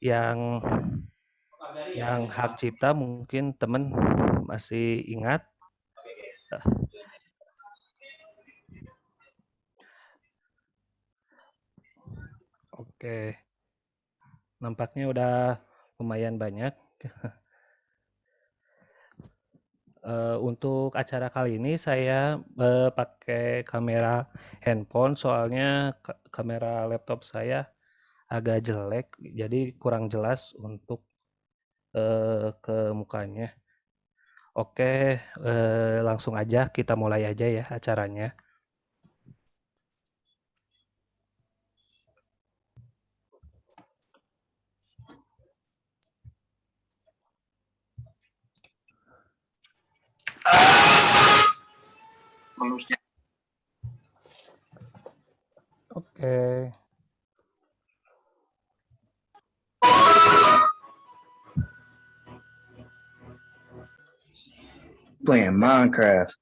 yang hak cipta mungkin teman masih ingat. Oke, nampaknya udah lumayan banyak. Untuk acara kali ini saya pakai kamera handphone, soalnya kamera laptop saya agak jelek, jadi kurang jelas untuk ke mukanya. Oke, langsung aja kita mulai aja ya acaranya. Oke. Playing Minecraft.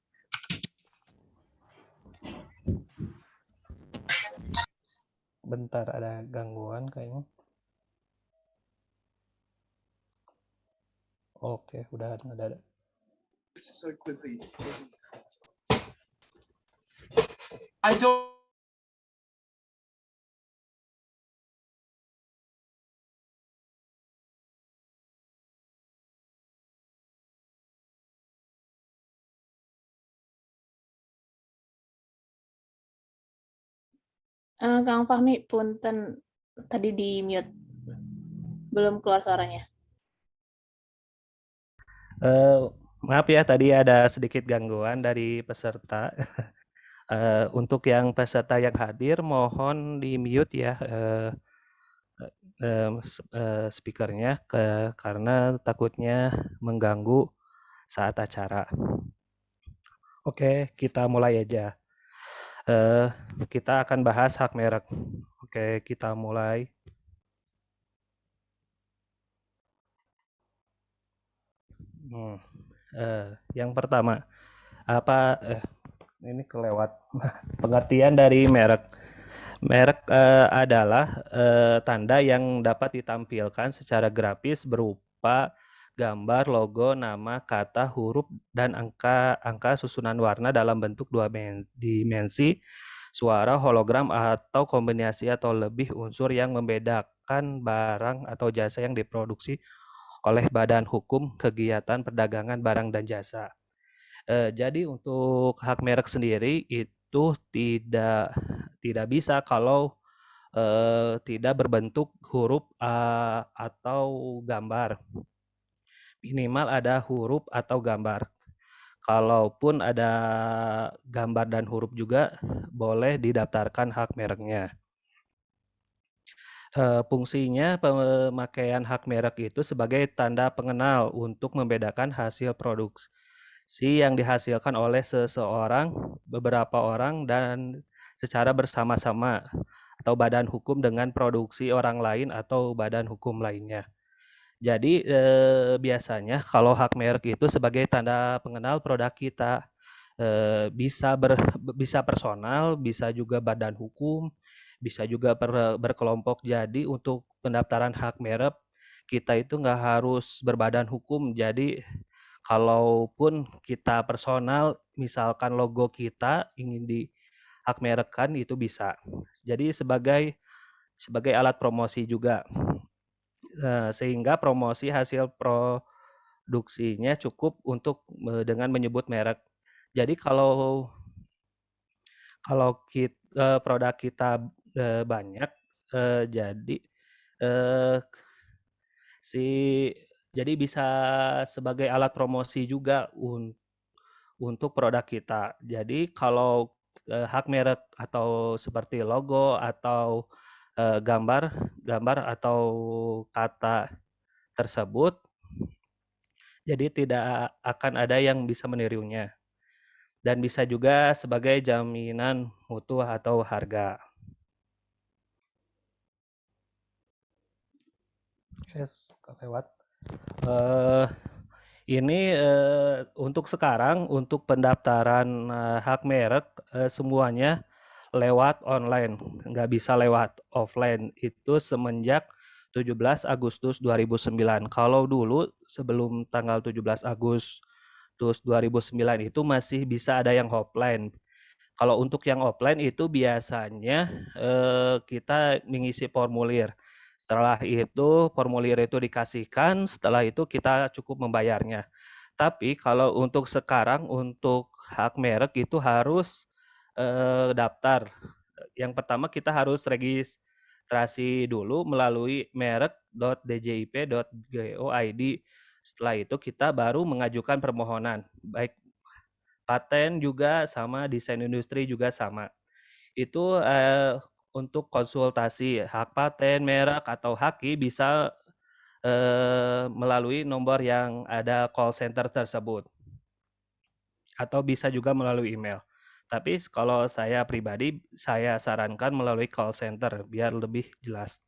Bentar, ada gangguan kayaknya. Oke, udah ada. So quickly. I don't. Kang Fahmi, punten tadi di mute, belum keluar suaranya. Maaf ya, tadi ada sedikit gangguan dari peserta. Untuk yang peserta yang hadir, mohon di mute ya speakernya, karena takutnya mengganggu saat acara. Oke, kita mulai aja. Kita akan bahas hak merek. Oke, kita mulai. Yang pertama, ini kelewat pengertian dari merek. Merek adalah tanda yang dapat ditampilkan secara grafis berupa gambar, logo, nama, kata, huruf, dan angka susunan warna dalam bentuk dua dimensi, suara, hologram, atau kombinasi atau lebih unsur yang membedakan barang atau jasa yang diproduksi oleh badan hukum kegiatan perdagangan barang dan jasa. Jadi untuk hak merek sendiri itu tidak bisa kalau tidak berbentuk huruf atau gambar. Minimal ada huruf atau gambar. Kalaupun ada gambar dan huruf juga boleh didaftarkan hak mereknya. Fungsinya pemakaian hak merek itu sebagai tanda pengenal untuk membedakan hasil produksi yang dihasilkan oleh seseorang, beberapa orang, dan secara bersama-sama atau badan hukum dengan produksi orang lain atau badan hukum lainnya. Jadi biasanya kalau hak merek itu sebagai tanda pengenal produk kita, bisa personal, bisa juga badan hukum, bisa juga berkelompok. Jadi untuk pendaftaran hak merek kita itu nggak harus berbadan hukum. Jadi kalaupun kita personal, misalkan logo kita ingin di hak merekkan, itu bisa. Jadi sebagai alat promosi juga, sehingga promosi hasil produksinya cukup untuk dengan menyebut merek. Jadi kalau produk kita banyak, jadi jadi bisa sebagai alat promosi juga untuk produk kita. Jadi kalau hak merek atau seperti logo atau gambar atau kata tersebut, jadi tidak akan ada yang bisa menirunya. Dan bisa juga sebagai jaminan mutu atau harga. Yes, lewat. Ini untuk sekarang, untuk pendaftaran hak merek, semuanya lewat online, nggak bisa lewat offline. Itu semenjak 17 Agustus 2009. Kalau dulu sebelum tanggal 17 Agustus 2009 itu masih bisa ada yang offline. Kalau untuk yang offline itu biasanya kita mengisi formulir. Setelah itu formulir itu dikasihkan, setelah itu kita cukup membayarnya. Tapi kalau untuk sekarang untuk hak merek itu harus daftar. Yang pertama kita harus registrasi dulu melalui merek.djip.go.id. Setelah itu kita baru mengajukan permohonan, baik paten juga sama, desain industri juga sama. Itu untuk konsultasi hak paten, merek, atau haki bisa melalui nomor yang ada call center tersebut. Atau bisa juga melalui email. Tapi kalau saya pribadi, saya sarankan melalui call center biar lebih jelas.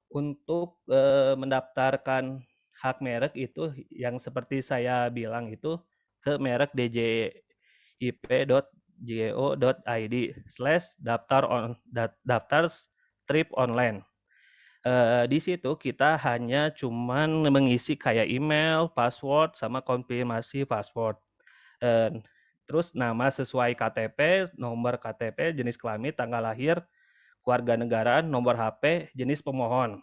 Untuk mendaftarkan hak merek itu yang seperti saya bilang itu ke merek djip.go.id/daftar strip online. Di situ kita hanya cuman mengisi kayak email, password, sama konfirmasi password. Terus nama sesuai KTP, nomor KTP, jenis kelamin, tanggal lahir, kewarganegaraan, nomor HP, jenis pemohon.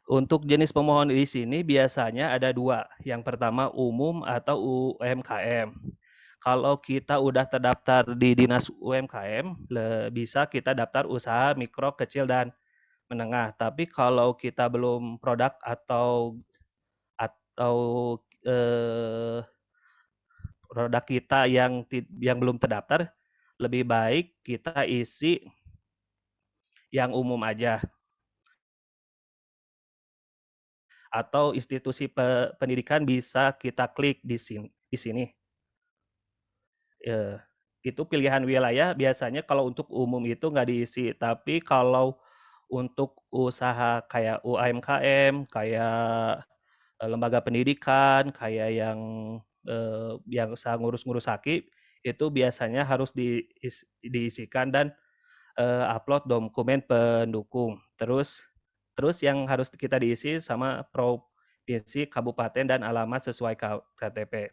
Untuk jenis pemohon di sini biasanya ada dua. Yang pertama umum atau UMKM. Kalau kita udah terdaftar di Dinas UMKM, bisa kita daftar usaha mikro, kecil, dan menengah. Tapi kalau kita belum produk atau produk kita yang belum terdaftar, lebih baik kita isi yang umum aja. Atau institusi pendidikan bisa kita klik di sini. Itu pilihan wilayah biasanya kalau untuk umum itu nggak diisi. Tapi kalau untuk usaha kayak UMKM, kayak lembaga pendidikan, kayak yang usaha ngurus-ngurus haki, itu biasanya harus diisikan dan upload dokumen pendukung. Terus yang harus kita diisi sama provinsi, kabupaten, dan alamat sesuai KTP.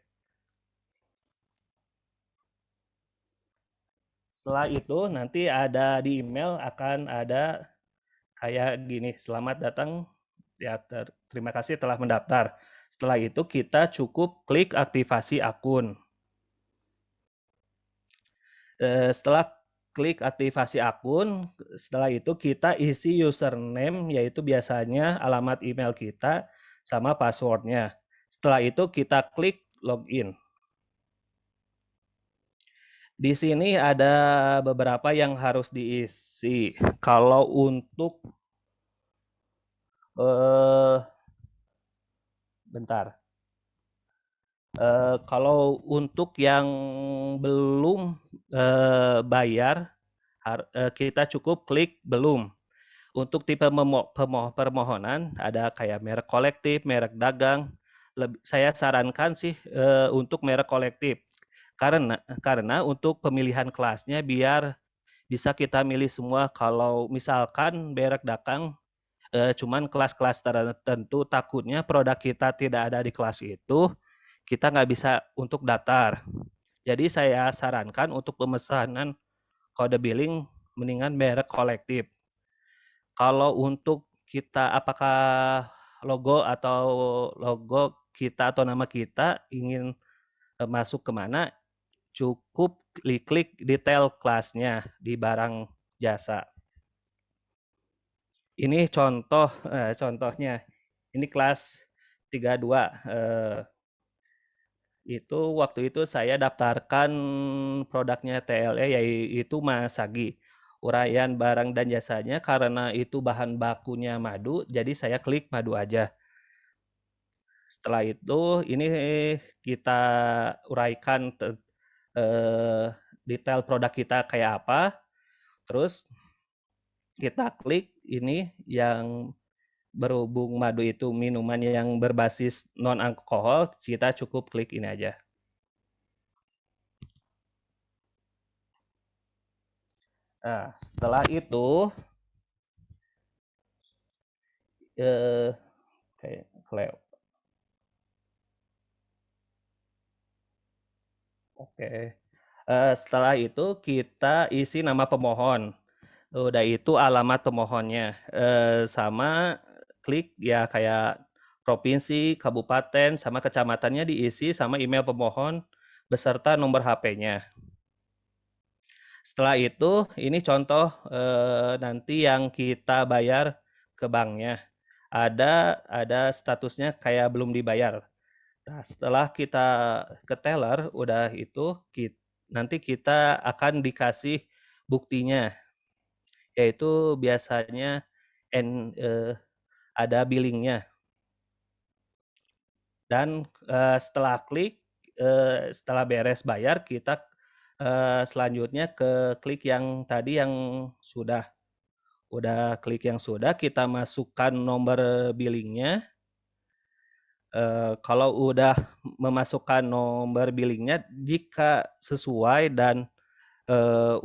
Setelah itu nanti ada di email akan ada kayak gini, selamat datang, ya terima kasih telah mendaftar. Setelah itu kita cukup klik aktivasi akun. Setelah klik aktivasi akun, setelah itu kita isi username, yaitu biasanya alamat email kita sama passwordnya. Setelah itu kita klik login. Di sini ada beberapa yang harus diisi. Kalau untuk kalau untuk yang belum bayar, kita cukup klik belum. Untuk tipe permohonan ada kayak merek kolektif, merek dagang. Saya sarankan sih untuk merek kolektif. Karena untuk pemilihan kelasnya biar bisa kita milih semua. Kalau misalkan merek dagang cuman kelas-kelas tertentu, takutnya produk kita tidak ada di kelas itu, kita nggak bisa untuk daftar. Jadi saya sarankan untuk pemesanan kode billing mendingan merek kolektif. Kalau untuk kita apakah logo kita atau nama kita ingin masuk kemana, cukup klik detail kelasnya di barang jasa. Ini contohnya. Ini kelas 32. Itu waktu itu saya daftarkan produknya TLE, yaitu Masagi. Uraian barang dan jasanya karena itu bahan bakunya madu, jadi saya klik madu aja. Setelah itu ini kita uraikan detail produk kita kayak apa. Terus kita klik ini yang berhubung madu itu minuman yang berbasis non-alkohol, kita cukup klik ini aja. Nah, setelah itu eh, kayak Cleo. Oke. Setelah itu kita isi nama pemohon. Udah itu alamat pemohonnya. Sama klik ya kayak provinsi, kabupaten, sama kecamatannya diisi sama email pemohon beserta nomor HP-nya. Setelah itu, ini contoh nanti yang kita bayar ke banknya. Ada statusnya kayak belum dibayar. Nah, setelah kita ke teller, udah itu nanti kita akan dikasih buktinya, yaitu biasanya ada billingnya. Dan setelah klik, setelah beres bayar, kita selanjutnya ke klik yang tadi yang sudah. Udah klik yang sudah, kita masukkan nomor billingnya. Kalau udah memasukkan nomor billingnya, jika sesuai dan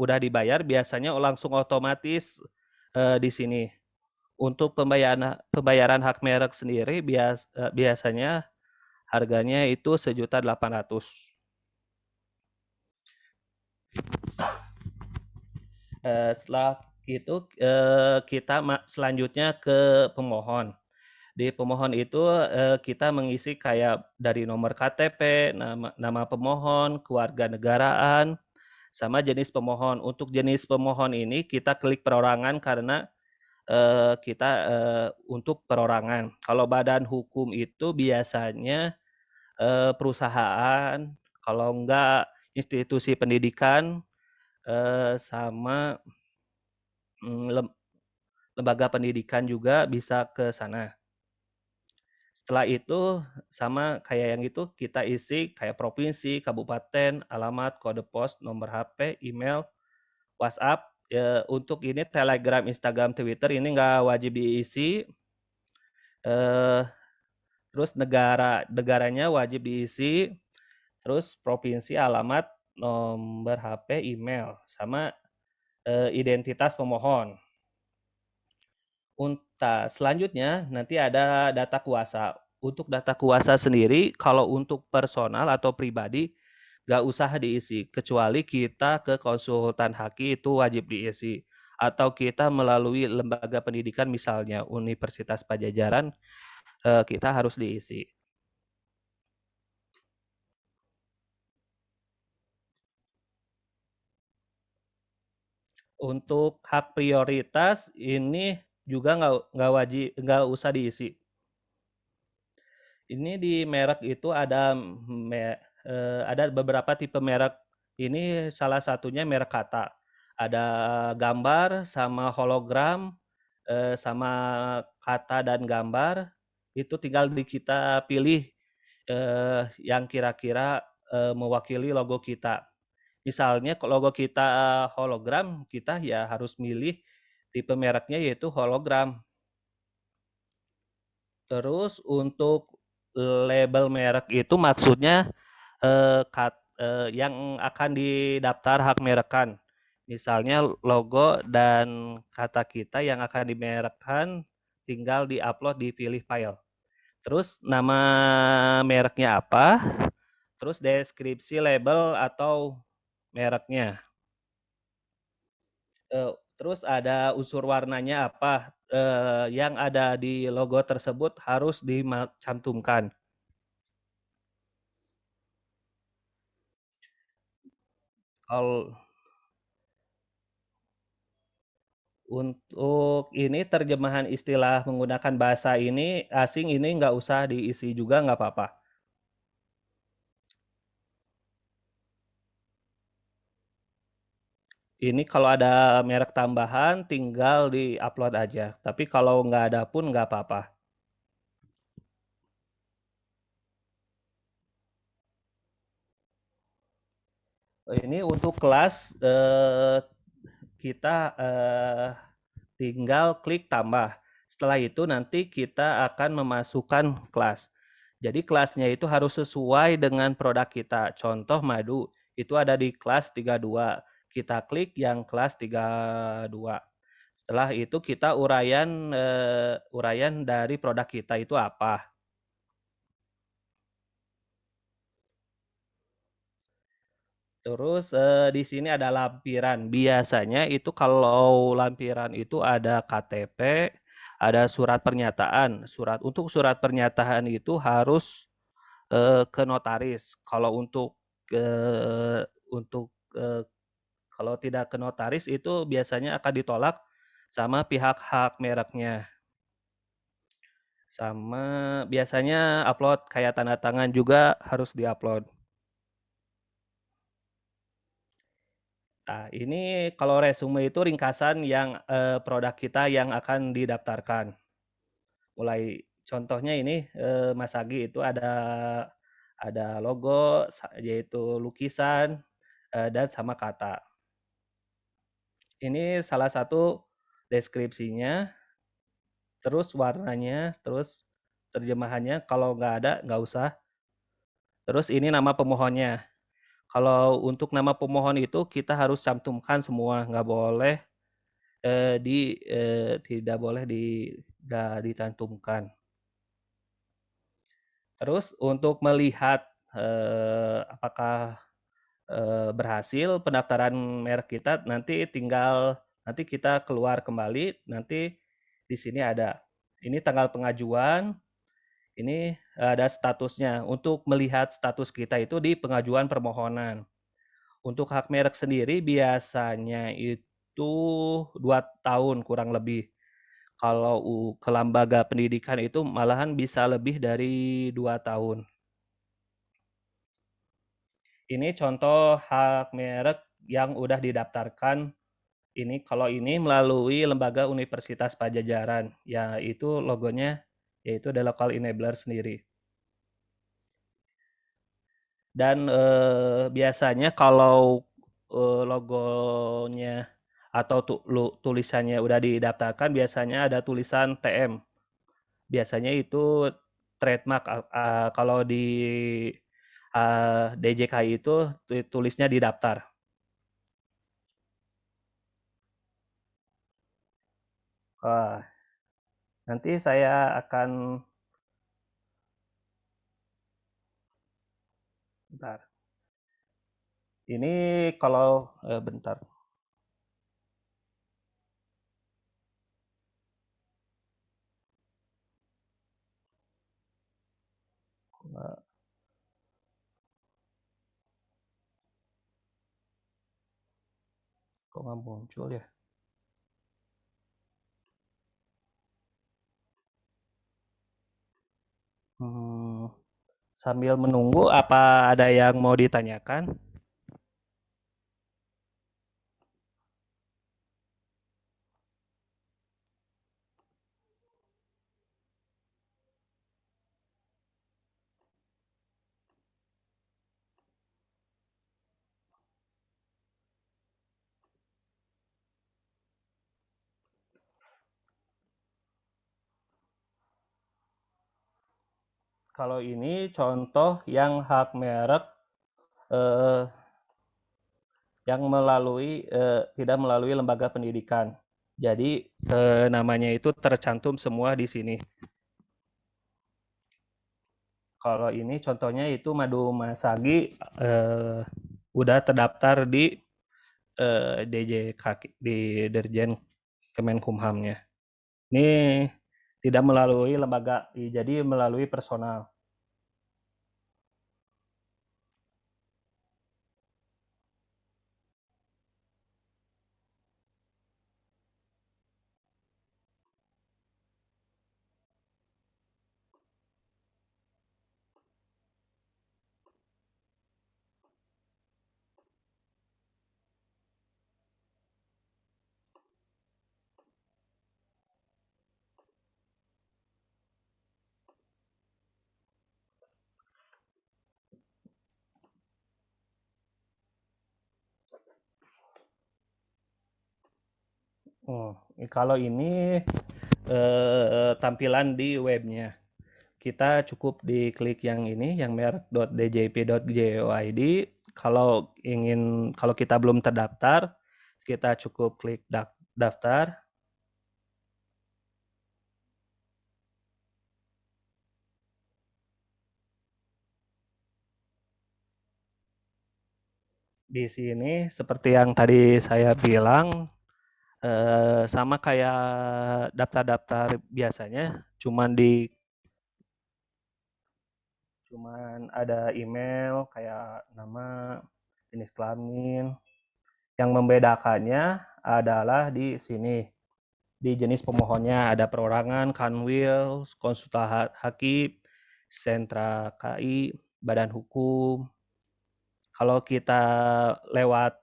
udah dibayar, biasanya langsung otomatis di sini. Untuk pembayaran hak merek sendiri biasanya harganya itu 1.800.000. Setelah itu kita selanjutnya ke pemohon. Di pemohon itu kita mengisi kayak dari nomor KTP, nama pemohon, kewarganegaraan, sama jenis pemohon. Untuk jenis pemohon ini kita klik perorangan karena kita untuk perorangan. Kalau badan hukum itu biasanya perusahaan, kalau enggak institusi pendidikan, sama lembaga pendidikan juga bisa ke sana. Setelah itu sama kayak yang itu kita isi kayak provinsi, kabupaten, alamat, kode pos, nomor HP, email, WhatsApp. Untuk ini Telegram, Instagram, Twitter ini nggak wajib diisi. Terus negaranya wajib diisi. Terus provinsi, alamat, nomor HP, email, sama identitas pemohon. Selanjutnya nanti ada data kuasa. Untuk data kuasa sendiri, kalau untuk personal atau pribadi, nggak usah diisi. Kecuali kita ke konsultan HAKI itu wajib diisi. Atau kita melalui lembaga pendidikan misalnya Universitas Pajajaran, kita harus diisi. Untuk hak prioritas ini juga nggak usah diisi. Ini di merek itu ada beberapa tipe merek. Ini salah satunya merek kata. Ada gambar sama hologram, sama kata dan gambar. Itu tinggal kita pilih yang kira-kira mewakili logo kita. Misalnya kalau logo kita hologram, kita ya harus milih tipe mereknya yaitu hologram. Terus untuk label merek itu maksudnya yang akan didaftar hak merekan. Misalnya logo dan kata kita yang akan dimerekkan tinggal diupload di pilih file. Terus nama mereknya apa? Terus deskripsi label atau mereknya. Terus ada unsur warnanya apa? Yang ada di logo tersebut harus dicantumkan. Kalau untuk ini terjemahan istilah menggunakan bahasa ini asing ini nggak usah diisi juga nggak apa-apa. Ini kalau ada merek tambahan tinggal di-upload aja. Tapi kalau nggak ada pun nggak apa-apa. Ini untuk kelas kita tinggal klik tambah. Setelah itu nanti kita akan memasukkan kelas. Jadi kelasnya itu harus sesuai dengan produk kita. Contoh madu, itu ada di kelas 32. Kita klik yang kelas 32. Setelah itu kita uraian dari produk kita itu apa. Terus di sini ada lampiran. Biasanya itu kalau lampiran itu ada KTP, ada surat pernyataan. Untuk surat pernyataan itu harus ke notaris. Untuk eh, kalau tidak ke notaris itu biasanya akan ditolak sama pihak hak mereknya. Sama biasanya upload kayak tanda tangan juga harus diupload. Nah, ini kalau resume itu ringkasan yang produk kita yang akan didaftarkan. Mulai contohnya ini Mas Agi itu ada logo yaitu lukisan dan sama kata. Ini salah satu deskripsinya, terus warnanya, terus terjemahannya. Kalau nggak ada nggak usah. Terus ini nama pemohonnya. Kalau untuk nama pemohon itu kita harus cantumkan semua, nggak boleh tidak boleh nggak dicantumkan. Terus untuk melihat apakah berhasil pendaftaran merek kita, nanti kita keluar kembali, nanti di sini ada ini tanggal pengajuan, ini ada statusnya. Untuk melihat status kita itu di pengajuan permohonan. Untuk hak merek sendiri biasanya itu 2 tahun kurang lebih. Kalau ke lembaga pendidikan itu malahan bisa lebih dari 2 tahun. Ini contoh hak merek yang udah didaftarkan. Kalau ini melalui lembaga Universitas Pajajaran, yaitu logonya yaitu The Local Enabler sendiri. Dan biasanya kalau logonya atau tulisannya udah didaftarkan, biasanya ada tulisan TM. Biasanya itu trademark. Kalau di DJKI itu tulisnya di daftar. Nanti saya akan bentar. Ini kalau bentar. Kok nggak muncul ya? Sambil menunggu, apa ada yang mau ditanyakan? Kalau ini contoh yang hak merek yang tidak melalui lembaga pendidikan. Jadi namanya itu tercantum semua di sini. Kalau ini contohnya itu Madu Masagi udah terdaftar di DJKI, di Dirjen Kemenkumhamnya. Ini tidak melalui lembaga, jadi melalui personal. Kalau ini tampilan di webnya. Kita cukup diklik yang ini, yang merek.djp.go.id. Kalau kita belum terdaftar, kita cukup klik daftar. di sini seperti yang tadi saya bilang, sama kayak daftar-daftar biasanya, cuman ada email kayak nama, jenis kelamin. Yang membedakannya adalah di sini. Di jenis pemohonnya ada perorangan, kanwil, konsultan hakim, sentra KI, badan hukum. Kalau kita lewat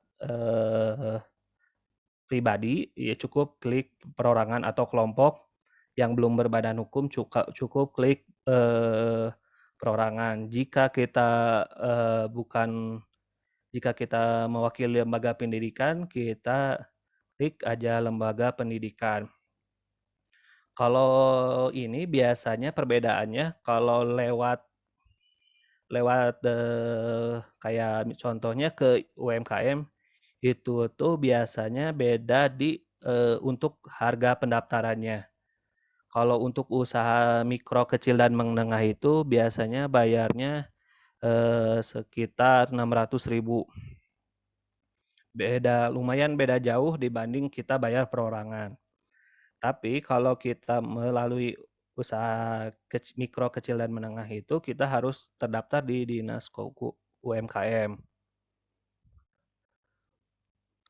pribadi, ya cukup klik perorangan atau kelompok. Yang belum berbadan hukum cukup klik perorangan. Jika kita mewakili lembaga pendidikan, kita klik aja lembaga pendidikan. Kalau ini biasanya perbedaannya kalau lewat kayak contohnya ke UMKM itu tuh biasanya beda untuk harga pendaftarannya. Kalau untuk usaha mikro, kecil dan menengah itu biasanya bayarnya sekitar 600.000. Lumayan beda jauh dibanding kita bayar perorangan. Tapi kalau kita melalui usaha mikro, kecil, dan menengah itu, kita harus terdaftar di Dinas UMKM.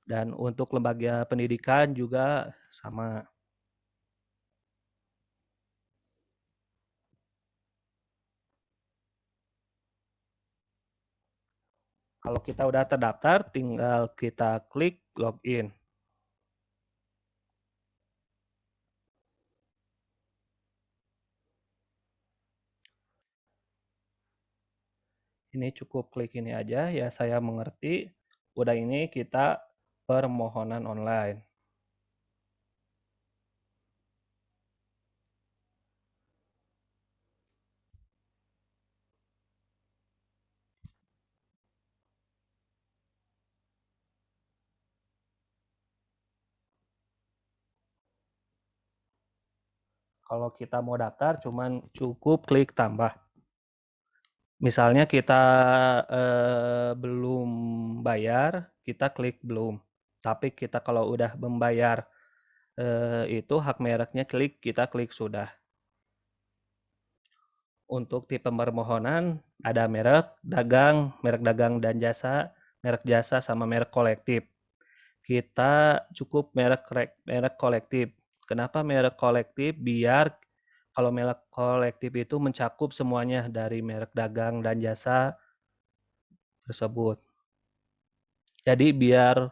Dan untuk lembaga pendidikan juga sama. Kalau kita udah terdaftar, tinggal kita klik login. Ini cukup klik ini aja, ya saya mengerti. Udah ini kita permohonan online. Kalau kita mau daftar, cuman cukup klik tambah. Misalnya kita belum bayar, kita klik belum. Tapi kita kalau udah membayar itu hak mereknya kita klik sudah. Untuk tipe permohonan ada merek dagang dan jasa, merek jasa sama merek kolektif. Kita cukup merek kolektif. Kenapa merek kolektif? Biar kalau merek kolektif itu mencakup semuanya dari merek dagang dan jasa tersebut. Jadi biar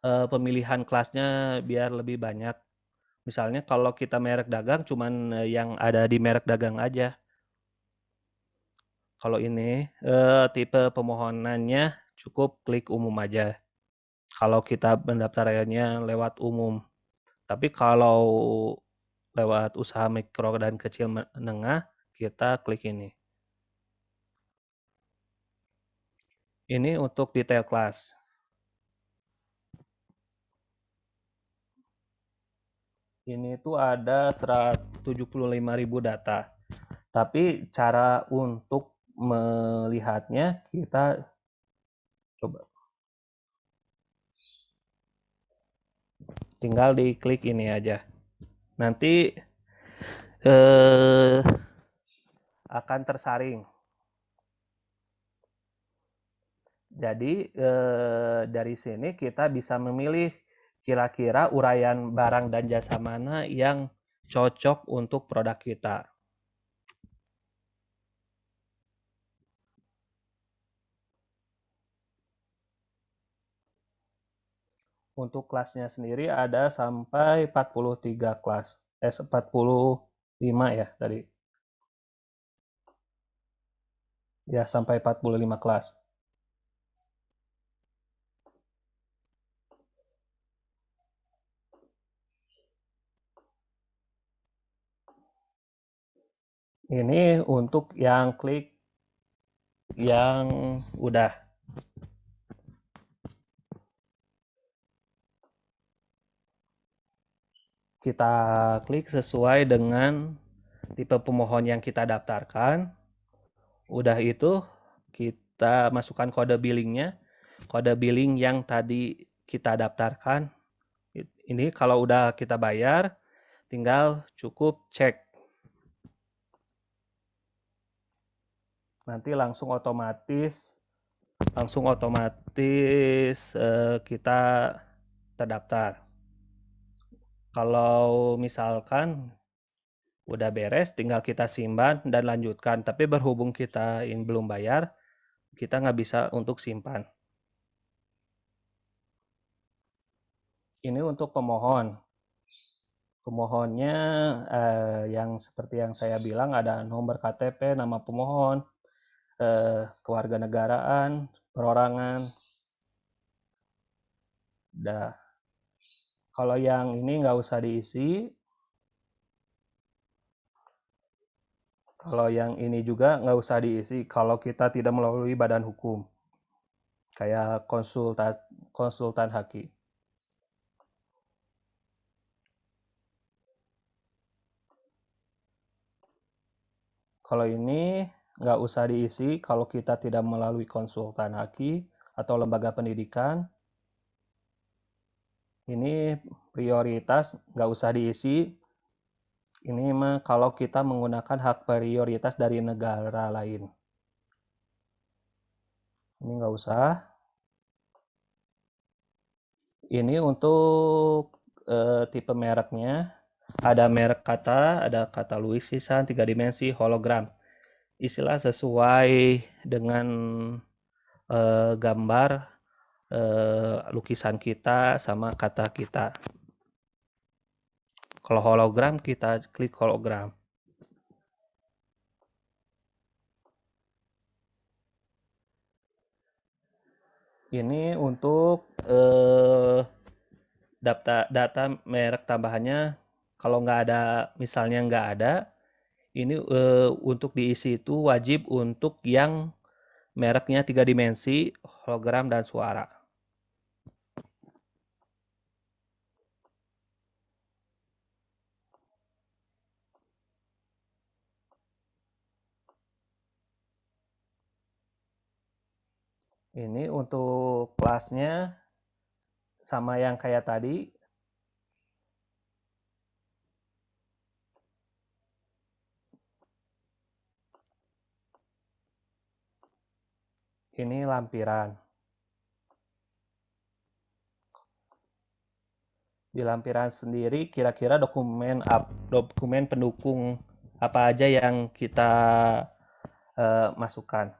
pemilihan kelasnya biar lebih banyak. Misalnya kalau kita merek dagang cuman yang ada di merek dagang aja. Kalau ini tipe pemohonannya cukup klik umum aja. Kalau kita pendaftarannya lewat umum. Tapi kalau lewat usaha mikro dan kecil menengah, kita klik ini. Ini untuk detail kelas. Ini tuh ada 175.000 data. Tapi cara untuk melihatnya kita coba. Tinggal diklik ini aja. Nanti akan tersaring. Jadi dari sini kita bisa memilih kira-kira uraian barang dan jasa mana yang cocok untuk produk kita. Untuk kelasnya sendiri ada sampai 43 kelas. 45 ya tadi. Ya, sampai 45 kelas. Ini untuk yang klik yang udah. Kita klik sesuai dengan tipe pemohon yang kita daftarkan. Udah itu kita masukkan kode billingnya. kode billing yang tadi kita daftarkan. Ini kalau udah kita bayar, tinggal cukup cek. Nanti langsung otomatis kita terdaftar. Kalau misalkan udah beres, tinggal kita simpan dan lanjutkan. Tapi berhubung kita ini belum bayar, kita nggak bisa untuk simpan. Ini untuk pemohon. Pemohonnya yang seperti yang saya bilang ada nomor KTP, nama pemohon, kewarganegaraan, perorangan. Dah. Kalau yang ini nggak usah diisi. Kalau yang ini juga nggak usah diisi kalau kita tidak melalui badan hukum. Kayak konsultan haki. Kalau ini nggak usah diisi kalau kita tidak melalui konsultan haki atau lembaga pendidikan. Ini prioritas nggak usah diisi. Ini mah kalau kita menggunakan hak prioritas dari negara lain. Ini nggak usah. Ini untuk tipe mereknya. Ada merek kata, ada kata lukisan, 3 dimensi, hologram. Istilah sesuai dengan gambar lukisan kita sama kata kita. Kalau hologram kita klik hologram. Ini untuk data merek tambahannya. Kalau nggak ada, misalnya nggak ada, ini untuk diisi itu wajib untuk yang mereknya 3 dimensi, hologram, dan suara. Ini untuk kelasnya sama yang kayak tadi. Ini lampiran. Di lampiran sendiri kira-kira dokumen pendukung apa aja yang kita masukkan.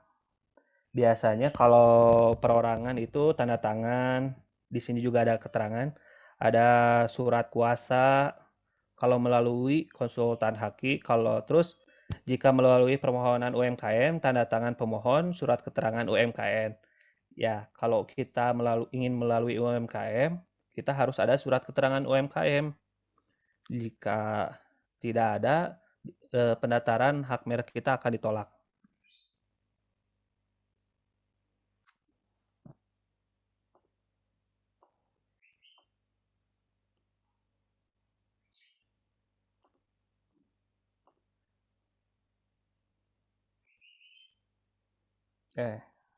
Biasanya kalau perorangan itu tanda tangan, di sini juga ada keterangan, ada surat kuasa kalau melalui konsultan haki, kalau terus jika melalui permohonan UMKM, tanda tangan pemohon, surat keterangan UMKM. Ya, kalau kita ingin melalui UMKM, kita harus ada surat keterangan UMKM. Jika tidak ada, pendaftaran hak merek kita akan ditolak.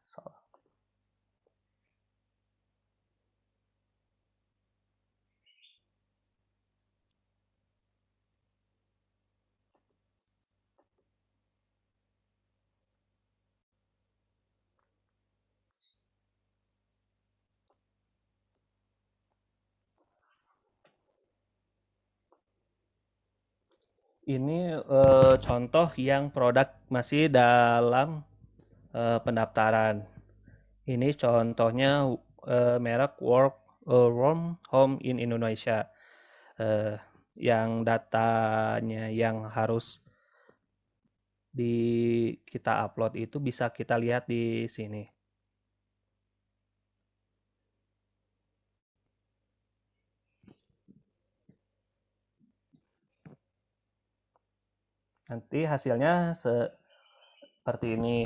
Salah. Ini contoh yang produk masih dalam pendaftaran. Ini contohnya merek Warm Home in Indonesia. Yang datanya yang harus kita upload itu bisa kita lihat di sini. Nanti hasilnya seperti ini.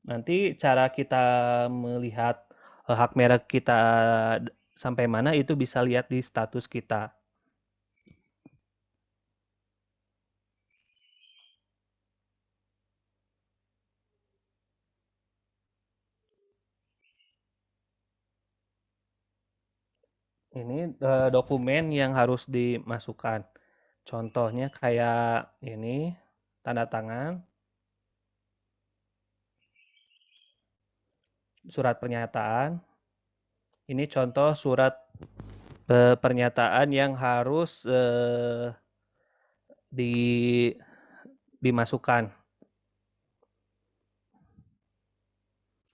Nanti cara kita melihat hak merek kita sampai mana itu bisa lihat di status kita. Ini dokumen yang harus dimasukkan. Contohnya kayak ini, tanda tangan, surat pernyataan. Ini contoh surat pernyataan yang harus dimasukkan.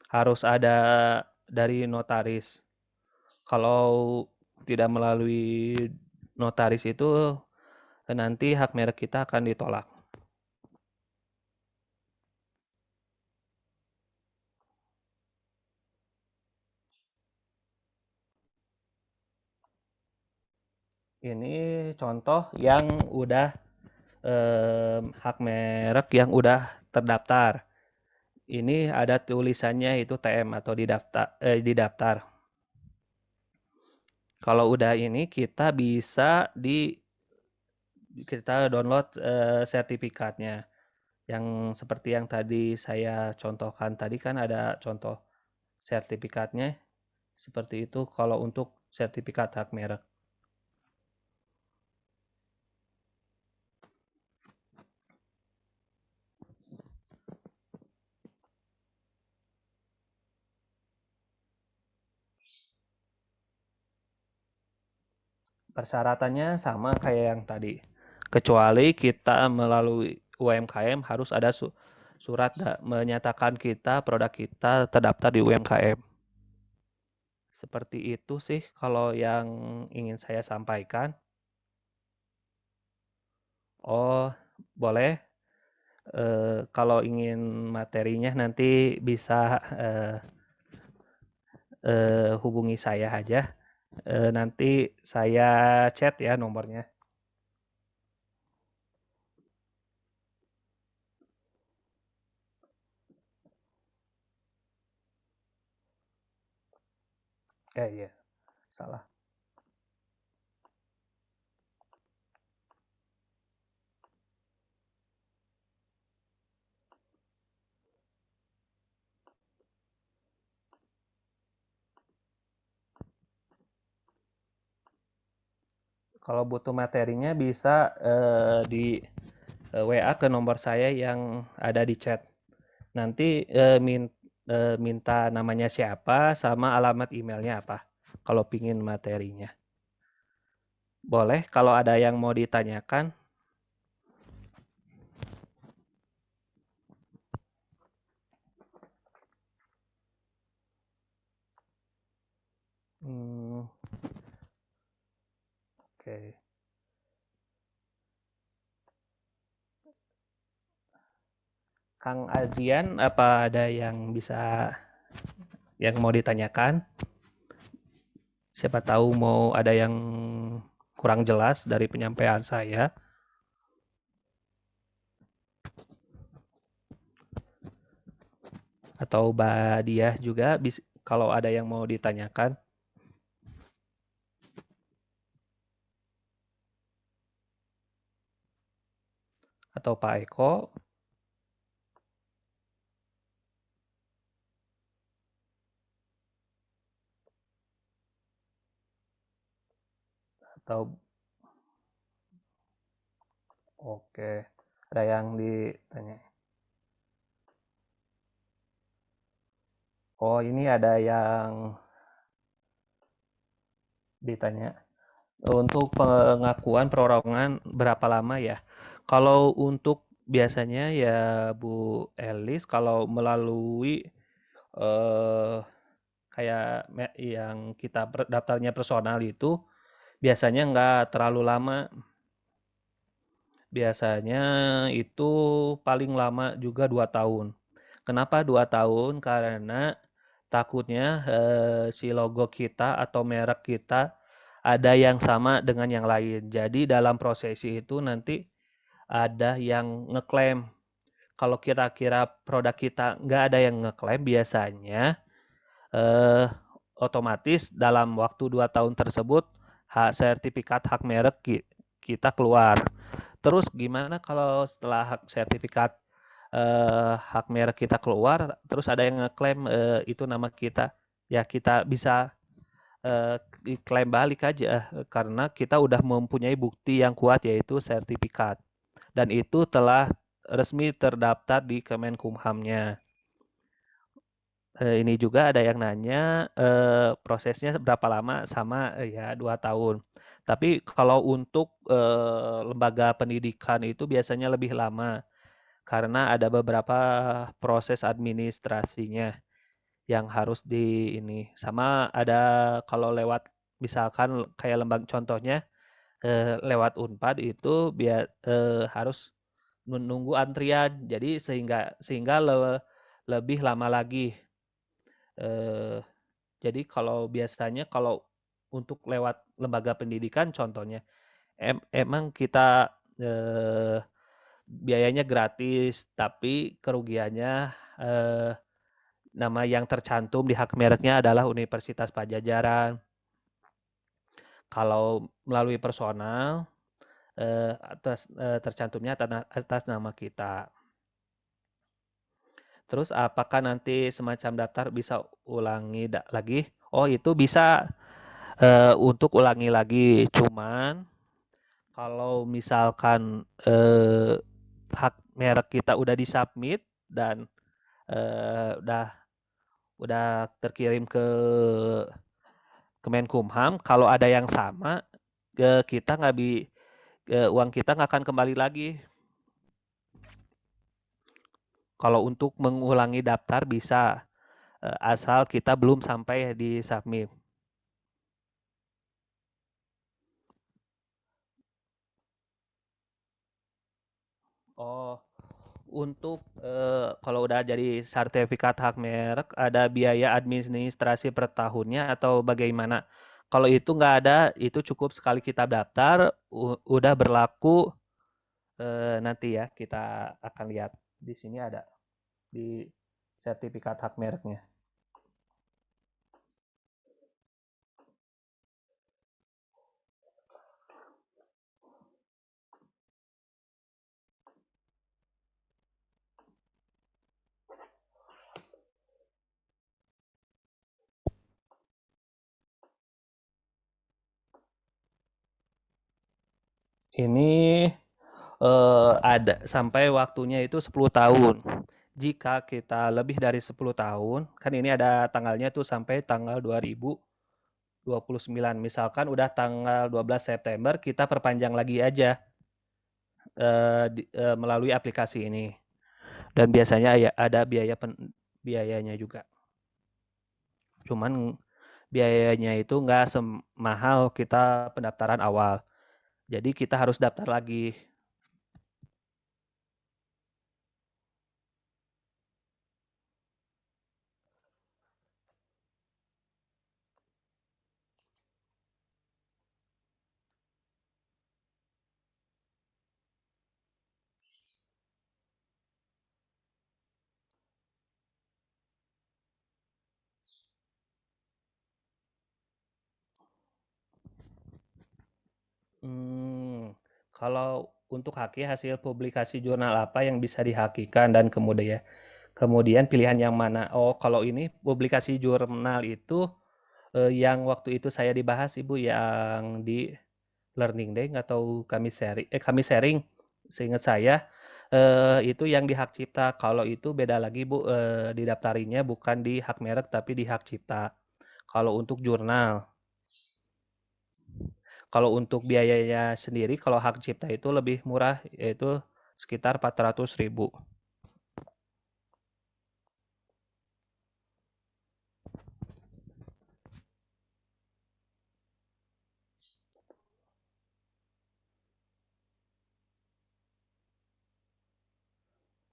Harus ada dari notaris. Kalau tidak melalui notaris itu nanti hak merek kita akan ditolak. Ini contoh yang udah hak merek yang udah terdaftar. Ini ada tulisannya itu TM atau didaftar. Kalau udah ini kita bisa kita download sertifikatnya. Yang seperti yang tadi saya contohkan tadi kan ada contoh sertifikatnya seperti itu kalau untuk sertifikat hak merek. Persyaratannya sama kayak yang tadi. Kecuali kita melalui UMKM harus ada surat menyatakan produk kita terdaftar di UMKM. Seperti itu sih kalau yang ingin saya sampaikan. Oh, boleh. Kalau ingin materinya nanti bisa hubungi saya aja. Nanti saya chat ya nomornya. Iya, salah. Kalau butuh materinya bisa di WA ke nomor saya yang ada di chat. Nanti minta namanya siapa sama alamat emailnya apa. Kalau pingin materinya. Boleh kalau ada yang mau ditanyakan. Oke. Kang Adrian, apa ada yang mau ditanyakan? Siapa tahu mau ada yang kurang jelas dari penyampaian saya. Atau Mbak Diah juga kalau ada yang mau ditanyakan. Atau Pak Eko. Atau oke, ada yang ditanya. Oh, ini ada yang ditanya. Untuk pengakuan perorangan berapa lama ya? Kalau untuk biasanya ya Bu Elis, kalau melalui kayak yang kita daftarnya personal itu biasanya nggak terlalu lama. Biasanya itu paling lama juga 2 tahun. Kenapa 2 tahun? Karena takutnya si logo kita atau merek kita ada yang sama dengan yang lain. Jadi dalam prosesi itu nanti ada yang ngeklaim. Kalau kira-kira produk kita nggak ada yang ngeklaim, biasanya otomatis dalam waktu 2 tahun tersebut sertifikat hak merek kita keluar. Terus gimana kalau setelah sertifikat hak merek kita keluar, terus ada yang ngeklaim itu nama kita, ya kita bisa klaim balik aja karena kita udah mempunyai bukti yang kuat yaitu sertifikat dan itu telah resmi terdaftar di Kemenkumhamnya. Ini juga ada yang nanya prosesnya berapa lama, sama ya 2 tahun. Tapi kalau untuk lembaga pendidikan itu biasanya lebih lama karena ada beberapa proses administrasinya yang harus di ini. Sama ada kalau lewat misalkan kayak lembaga contohnya lewat Unpad itu harus menunggu antrian. Jadi sehingga lebih lama lagi. Jadi kalau biasanya kalau untuk lewat lembaga pendidikan contohnya emang kita biayanya gratis tapi kerugiannya nama yang tercantum di hak mereknya adalah Universitas Pajajaran. Kalau melalui personal tercantumnya atas nama kita. Terus apakah nanti semacam daftar bisa ulangi lagi? Oh, itu bisa untuk ulangi lagi. Cuman kalau misalkan hak merek kita udah disubmit dan udah terkirim ke Kemenkumham, kalau ada yang sama kita uang kita nggak akan kembali lagi. Kalau untuk mengulangi daftar bisa, asal kita belum sampai di submit. Oh, untuk kalau udah jadi sertifikat hak merek, ada biaya administrasi per tahunnya atau bagaimana? Kalau itu nggak ada, itu cukup sekali kita daftar, udah berlaku. Nanti ya kita akan lihat di sini ada di sertifikat hak mereknya. Ini ada sampai waktunya itu 10 tahun. Jika kita lebih dari 10 tahun, kan ini ada tanggalnya tuh sampai tanggal 2029. Misalkan udah tanggal 12 September, kita perpanjang lagi aja melalui aplikasi ini. Dan biasanya ya ada biayanya juga. Cuman biayanya itu nggak semahal kita pendaftaran awal. Jadi kita harus daftar lagi. Kalau untuk haki hasil publikasi jurnal apa yang bisa dihakikan dan kemudian pilihan yang mana? Oh, kalau ini publikasi jurnal itu yang waktu itu saya dibahas Ibu yang di Learning Day atau kami sharing seingat saya itu yang di hak cipta. Kalau itu beda lagi Bu, didaftarinya bukan di hak merek tapi di hak cipta. Kalau untuk jurnal. Kalau untuk biayanya sendiri, kalau hak cipta itu lebih murah, yaitu sekitar 400.000.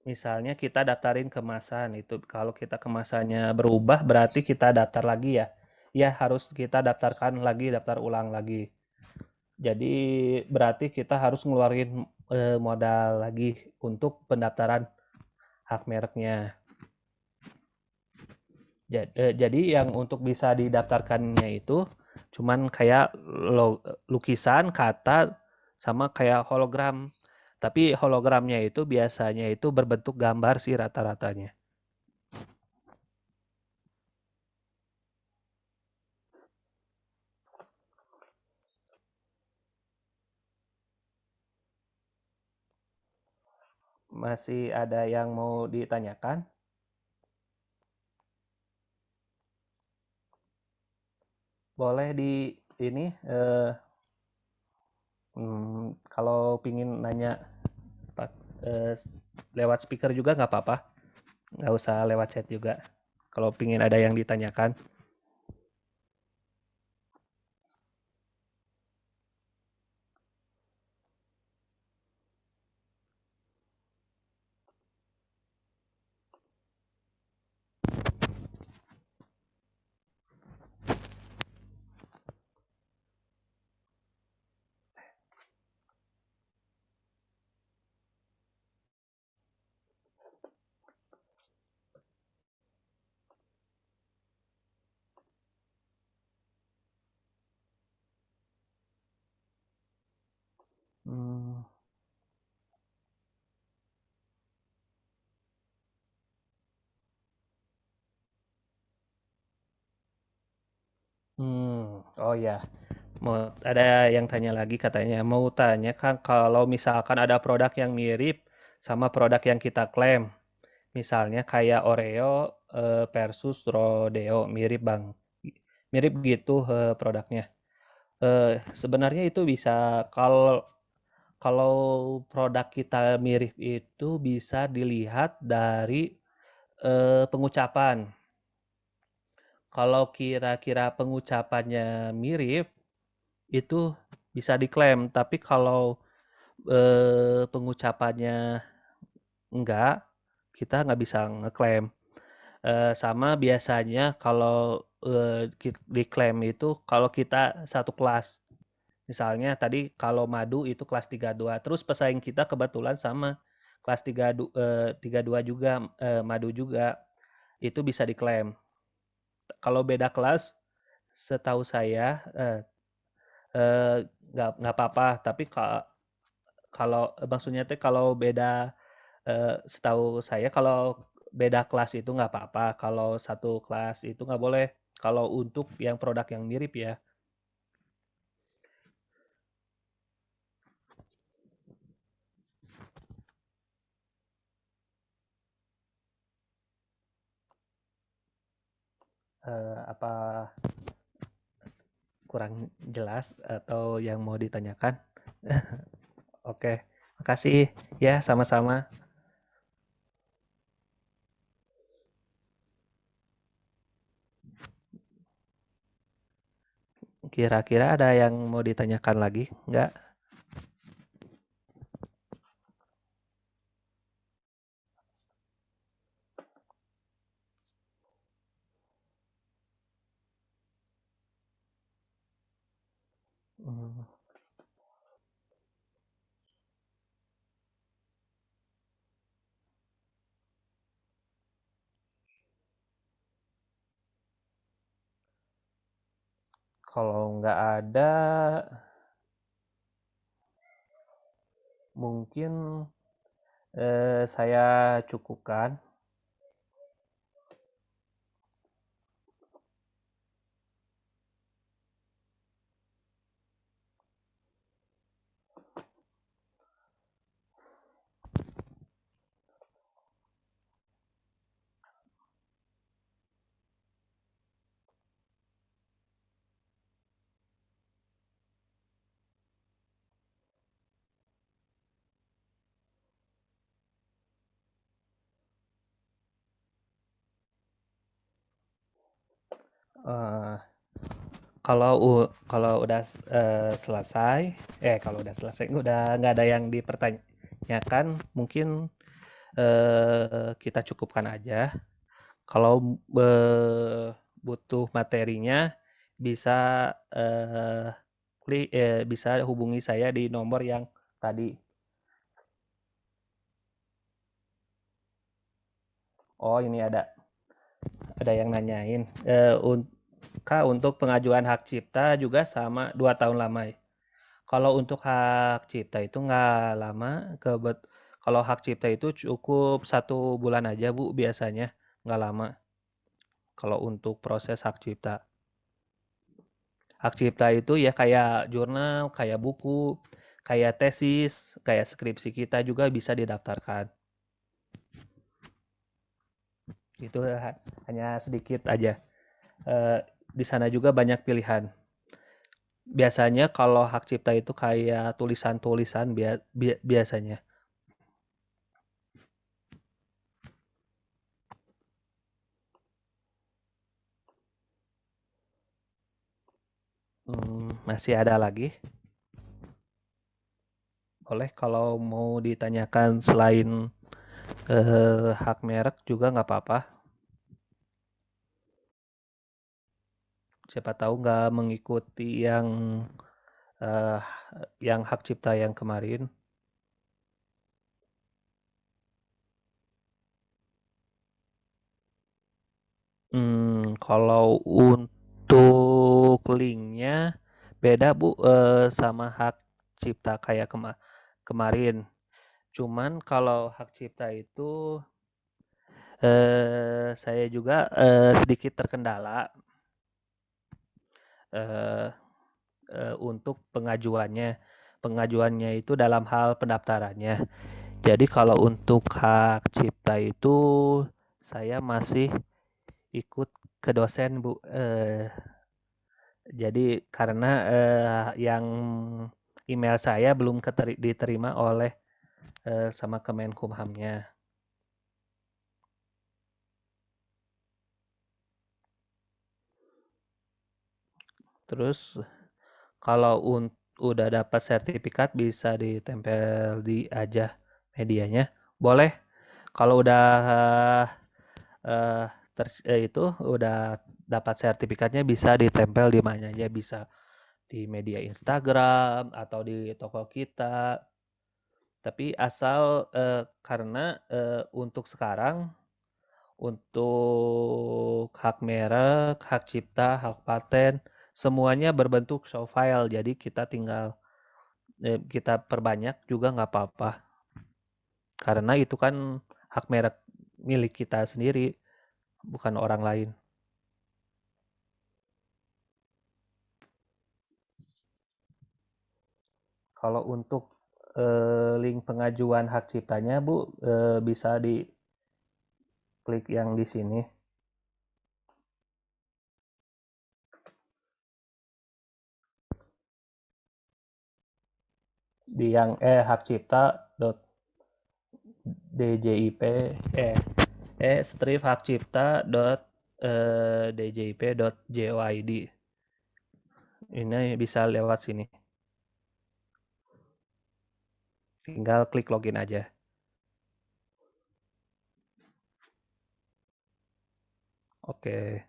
Misalnya kita daftarin kemasan, itu kalau kita kemasannya berubah, berarti kita daftar lagi ya. Ya harus kita daftarkan lagi, daftar ulang lagi. Jadi berarti kita harus ngeluarin modal lagi untuk pendaftaran hak mereknya. Jadi yang untuk bisa didaftarkannya itu cuman kayak lukisan, kata, sama kayak hologram. Tapi hologramnya itu biasanya itu berbentuk gambar sih rata-ratanya. Masih ada yang mau ditanyakan? Boleh di ini kalau pingin nanya lewat speaker juga nggak apa-apa, nggak usah lewat chat juga. Kalau pingin ada yang ditanyakan. Oh ya, mau ada yang tanya lagi katanya. Mau tanya kan kalau misalkan ada produk yang mirip sama produk yang kita klaim, misalnya kayak Oreo versus Rodeo, mirip bang, mirip gitu produknya. Sebenarnya itu bisa kalau produk kita mirip itu bisa dilihat dari pengucapan. Kalau kira-kira pengucapannya mirip, itu bisa diklaim. Tapi kalau pengucapannya enggak, kita nggak bisa ngeklaim. Sama biasanya kalau diklaim itu kalau kita satu kelas. Misalnya tadi kalau madu itu kelas 32, terus pesaing kita kebetulan sama kelas 32 juga, madu juga, itu bisa diklaim. Kalau beda kelas, setahu saya nggak apa-apa, tapi kalau maksudnya teh kalau beda, setahu saya kalau beda kelas itu nggak apa-apa, kalau satu kelas itu nggak boleh, kalau untuk yang produk yang mirip ya. Apa kurang jelas atau yang mau ditanyakan? Oke, makasih ya, sama-sama. Kira-kira ada yang mau ditanyakan lagi? Enggak? Hmm. Kalau nggak ada, mungkin saya cukupkan. Eh, kalau udah selesai, kalau udah selesai, udah nggak ada yang dipertanyakan, mungkin kita cukupkan aja. Kalau butuh materinya, bisa bisa hubungi saya di nomor yang tadi. Oh, ini ada yang nanyain. Kak, untuk pengajuan hak cipta juga sama 2 tahun lama ya? Kalau untuk hak cipta itu nggak lama, kalau hak cipta itu cukup 1 bulan aja Bu biasanya, nggak lama. Kalau untuk proses hak cipta. Hak cipta itu ya kayak jurnal, kayak buku, kayak tesis, kayak skripsi kita juga bisa didaftarkan. Itu hanya sedikit aja. Di sana juga banyak pilihan. Biasanya kalau hak cipta itu kayak tulisan-tulisan biasanya. Masih ada lagi? Boleh kalau mau ditanyakan selain hak merek juga nggak apa-apa. Siapa tahu nggak mengikuti eh, yang hak cipta yang kemarin. Kalau untuk linknya beda Bu sama hak cipta kayak kemarin. Cuman kalau hak cipta itu saya juga sedikit terkendala eh, untuk pengajuannya. Pengajuannya itu dalam hal pendaftarannya. Jadi kalau untuk hak cipta itu saya masih ikut ke dosen Bu. Jadi karena yang email saya belum diterima oleh sama Kemenkumhamnya. Terus kalau udah dapat sertifikat bisa ditempel di aja medianya. Boleh. Kalau udah itu udah dapat sertifikatnya bisa ditempel di mana aja, bisa di media Instagram atau di toko kita. Tapi asal karena untuk sekarang untuk hak merek, hak cipta, hak paten semuanya berbentuk show file. Jadi kita tinggal kita perbanyak juga nggak apa-apa. Karena itu kan hak merek milik kita sendiri, bukan orang lain. Kalau untuk link pengajuan hak ciptanya, Bu, bisa diklik yang di sini. Di yang hakcipta.djip strip hakcipta.djip.joid. Ini bisa lewat sini. Tinggal klik login aja. Oke.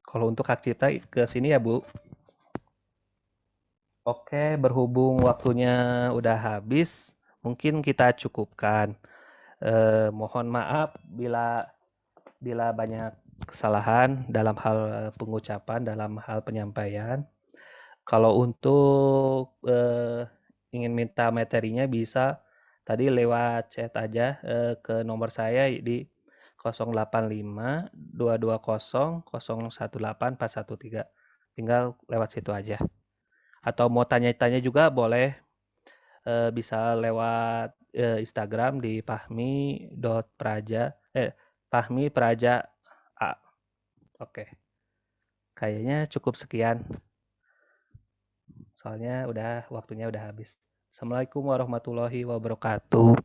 Kalau untuk hak cipta ke sini ya, Bu. Oke, berhubung waktunya udah habis, mungkin kita cukupkan. Mohon maaf bila banyak kesalahan dalam hal pengucapan, dalam hal penyampaian. Kalau untuk ingin minta materinya bisa tadi lewat chat aja ke nomor saya di 085 220 018 413. Tinggal lewat situ aja. Atau mau tanya-tanya juga boleh bisa lewat Instagram di pahmi.praja Pahmi Praja A. Oke. Kayaknya cukup sekian. Soalnya waktunya udah habis. Assalamualaikum warahmatullahi wabarakatuh.